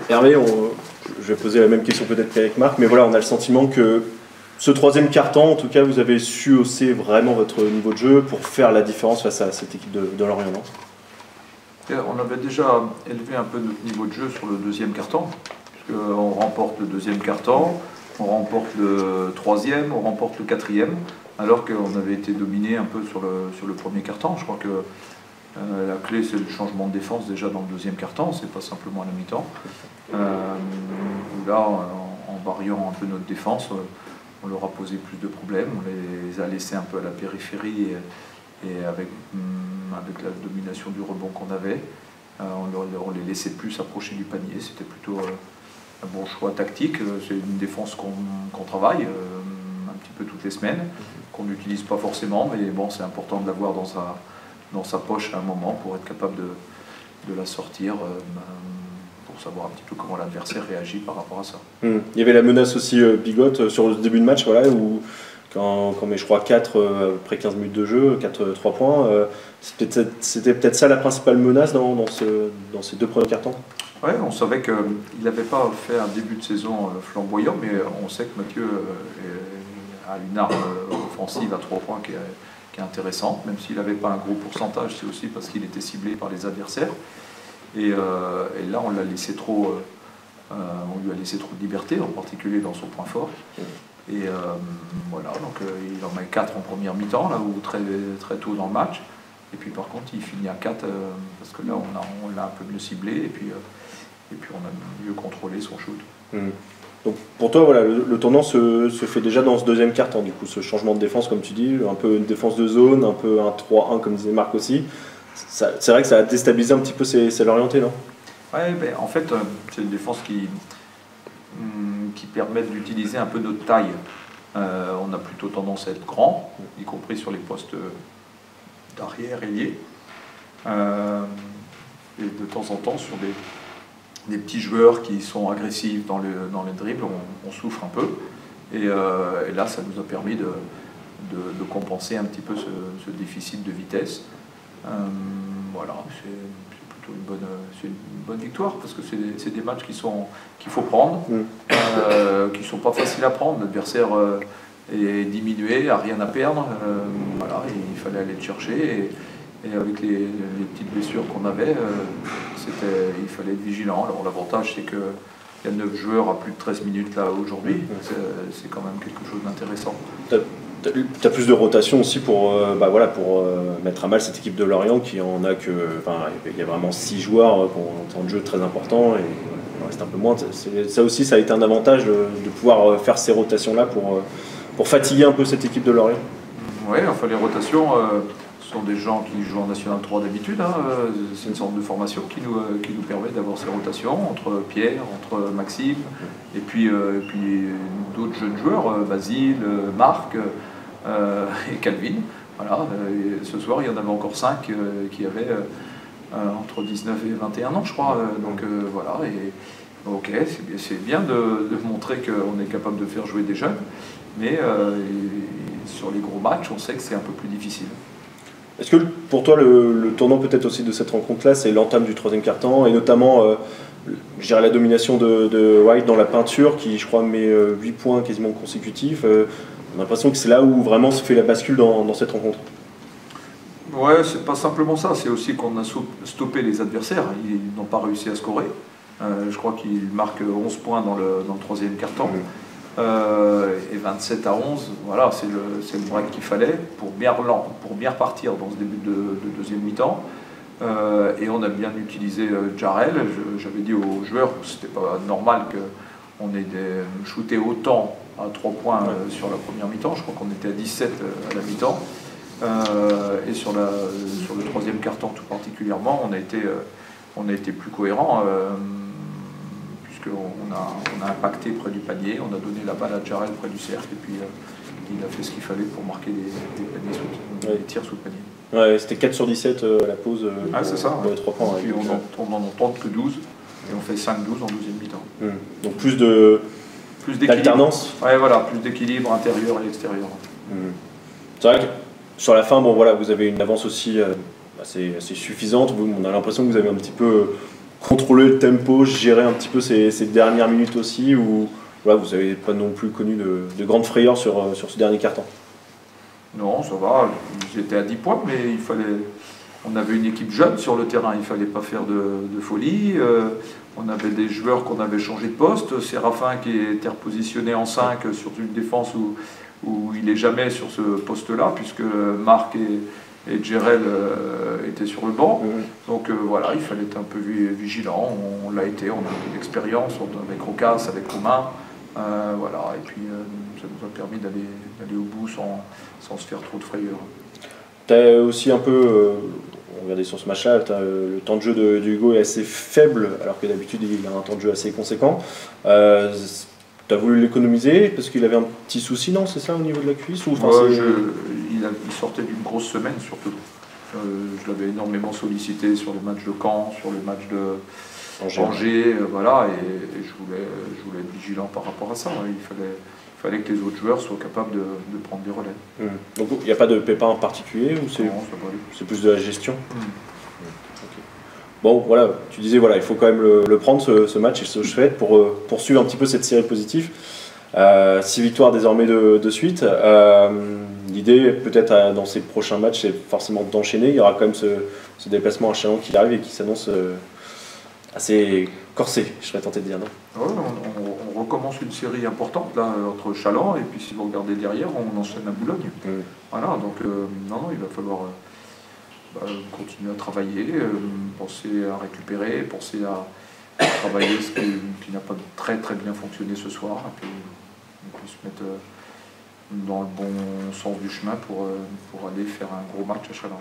Hervé, je vais poser la même question peut-être qu'avec Marc, mais voilà, on a le sentiment que ce troisième quart-temps, en tout cas, vous avez su hausser vraiment votre niveau de jeu pour faire la différence face à cette équipe de Lorient, non ? On avait déjà élevé un peu notre niveau de jeu sur le deuxième quart-temps, puisqu'on remporte le deuxième quart-temps, on remporte le troisième, on remporte le quatrième, alors qu'on avait été dominé un peu sur le premier quart-temps. Je crois que la clé, c'est le changement de défense déjà dans le deuxième quart-temps, c'est pas simplement à la mi-temps. Là, en variant un peu notre défense, on leur a posé plus de problèmes, on les a laissés un peu à la périphérie et avec la domination du rebond qu'on avait, on les laissait plus approcher du panier. C'était plutôt un bon choix tactique. C'est une défense qu'on travaille un petit peu toutes les semaines, qu'on n'utilise pas forcément, mais bon, c'est important de l'avoir dans sa poche à un moment pour être capable de la sortir, pour savoir un petit peu comment l'adversaire réagit par rapport à ça. Il y avait la menace aussi Bigote sur le début de match, voilà, où quand met, je crois, 4 après 15 minutes de jeu, 3 points, c'était peut-être ça la principale menace dans ces deux premiers cartons. Oui, on savait qu'il n'avait pas fait un début de saison flamboyant, mais on sait que Mathieu a une arme offensive à 3 points qui est intéressante, même s'il n'avait pas un gros pourcentage, c'est aussi parce qu'il était ciblé par les adversaires. Et là, on l'a laissé trop, on lui a laissé trop de liberté, en particulier dans son point fort. Et voilà, donc il en met 4 en première mi-temps, là, ou très tôt dans le match. Et puis par contre, il finit à 4 parce que là, on l'a un peu mieux ciblé et puis on a mieux contrôlé son shoot. Donc pour toi, voilà, le tournant se fait déjà dans ce deuxième quart-temps, du coup, ce changement de défense, comme tu dis, un peu une défense de zone, un peu un 3-1, comme disait Marc aussi. C'est vrai que ça a déstabilisé un petit peu ces Lorientais, non ? Oui, ben, en fait, c'est une défense qui permet d'utiliser un peu notre taille. On a plutôt tendance à être grand, y compris sur les postes d'arrière ailier. Et de temps en temps, sur des petits joueurs qui sont agressifs dans le dribble, on souffre un peu. Et là, ça nous a permis de compenser un petit peu ce déficit de vitesse. Voilà, c'est plutôt une bonne victoire, parce que c'est des matchs qu'il faut prendre, qui ne sont pas faciles à prendre. L'adversaire est diminué, n'a rien à perdre. Voilà, il fallait aller le chercher. Et avec les petites blessures qu'on avait, il fallait être vigilant. Alors l'avantage, c'est qu'il y a 9 joueurs à plus de 13 minutes là aujourd'hui. C'est quand même quelque chose d'intéressant. Tu as plus de rotation aussi pour mettre à mal cette équipe de Lorient qui en a que. Enfin, il y a vraiment 6 joueurs qui ont un temps de jeu très important et il reste un peu moins. Ça aussi, ça a été un avantage de pouvoir faire ces rotations-là pour fatiguer un peu cette équipe de Lorient. Oui, enfin les rotations. Ce sont des gens qui jouent en National 3 d'habitude, c'est une sorte de formation qui nous permet d'avoir ces rotations entre Pierre, entre Maxime, et puis d'autres jeunes joueurs, Basile, Marc et Calvin. Voilà, et ce soir il y en avait encore 5 qui avaient entre 19 et 21 ans, je crois. Donc voilà, et ok, c'est bien de montrer qu'on est capable de faire jouer des jeunes, mais sur les gros matchs, on sait que c'est un peu plus difficile. Est-ce que pour toi, le tournant peut-être aussi de cette rencontre-là, c'est l'entame du troisième quart-temps, et notamment je dirais la domination de White dans la peinture, qui je crois met 8 points quasiment consécutifs. On a l'impression que c'est là où vraiment se fait la bascule dans cette rencontre. Ouais, c'est pas simplement ça, c'est aussi qu'on a stoppé les adversaires, ils n'ont pas réussi à scorer. Je crois qu'ils marquent 11 points dans le troisième quart-temps. Et 27 à 11, voilà, c'est le break qu'il fallait pour bien repartir dans ce début de deuxième mi-temps. Et on a bien utilisé Jarrell. J'avais dit aux joueurs que c'était pas normal qu'on ait shooté autant à 3 points sur la première mi-temps. Je crois qu'on était à 17 à la mi-temps. Et sur le troisième quart-temps tout particulièrement, on a été plus cohérent. On a impacté près du panier, on a donné la balle à Jarrell près du cercle et puis il a fait ce qu'il fallait pour marquer des tirs sous le panier. Ouais, c'était 4 sur 17 à la pause c'est ça, pour les 3 points. Et puis on n'en tente que 12 et on fait 5-12 en deuxième mi-temps. Donc plus d'alternance. Ouais, voilà, plus d'équilibre intérieur et extérieur. C'est vrai que sur la fin, bon, voilà, vous avez une avance aussi assez suffisante. On a l'impression que vous avez un petit peu contrôler le tempo, gérer un petit peu ces dernières minutes aussi, ou voilà, vous n'avez pas non plus connu de grandes frayeurs sur ce dernier quart-temps? Non, ça va. Ils étaient à 10 points, mais on avait une équipe jeune sur le terrain. Il ne fallait pas faire de folie. On avait des joueurs qu'on avait changé de poste. Séraphin qui était repositionné en 5 sur une défense où il n'est jamais sur ce poste-là, puisque Marc et Djerel étaient sur le banc. Donc voilà, il fallait être un peu vigilant. On l'a été, on a eu de l'expérience avec Rocas, avec Romain. Voilà, et puis ça nous a permis d'aller au bout sans se faire trop de frayeur. Tu as aussi un peu, on regardait sur ce match-là, le temps de jeu de Hugo est assez faible, alors que d'habitude il a un temps de jeu assez conséquent. Tu as voulu l'économiser parce qu'il avait un petit souci, non? C'est ça, au niveau de la cuisse, ou, il sortait d'une grosse semaine surtout. Je l'avais énormément sollicité sur les matchs de Caen, sur les matchs de Angers, voilà, et je voulais être vigilant par rapport à ça. Il fallait que les autres joueurs soient capables de prendre des relais. Donc il n'y a pas de pépin particulier, ou c'est plus de la gestion? Okay. Bon, voilà, tu disais, voilà, il faut quand même le prendre, ce match, et ce chouette, pour poursuivre un petit peu cette série positive. 6 victoires désormais de suite. L'idée, peut-être dans ces prochains matchs, c'est forcément d'enchaîner. Il y aura quand même ce déplacement à Chalon qui arrive et qui s'annonce assez corsé, je serais tenté de dire, non? Ouais, on recommence une série importante là, entre Chaland, et puis si vous regardez derrière, on enchaîne à Boulogne. Voilà, donc non, il va falloir continuer à travailler, penser à récupérer, penser à travailler ce qui n'a pas très bien fonctionné ce soir, et puis se mettre dans le bon sens du chemin pour aller faire un gros match à Chaland.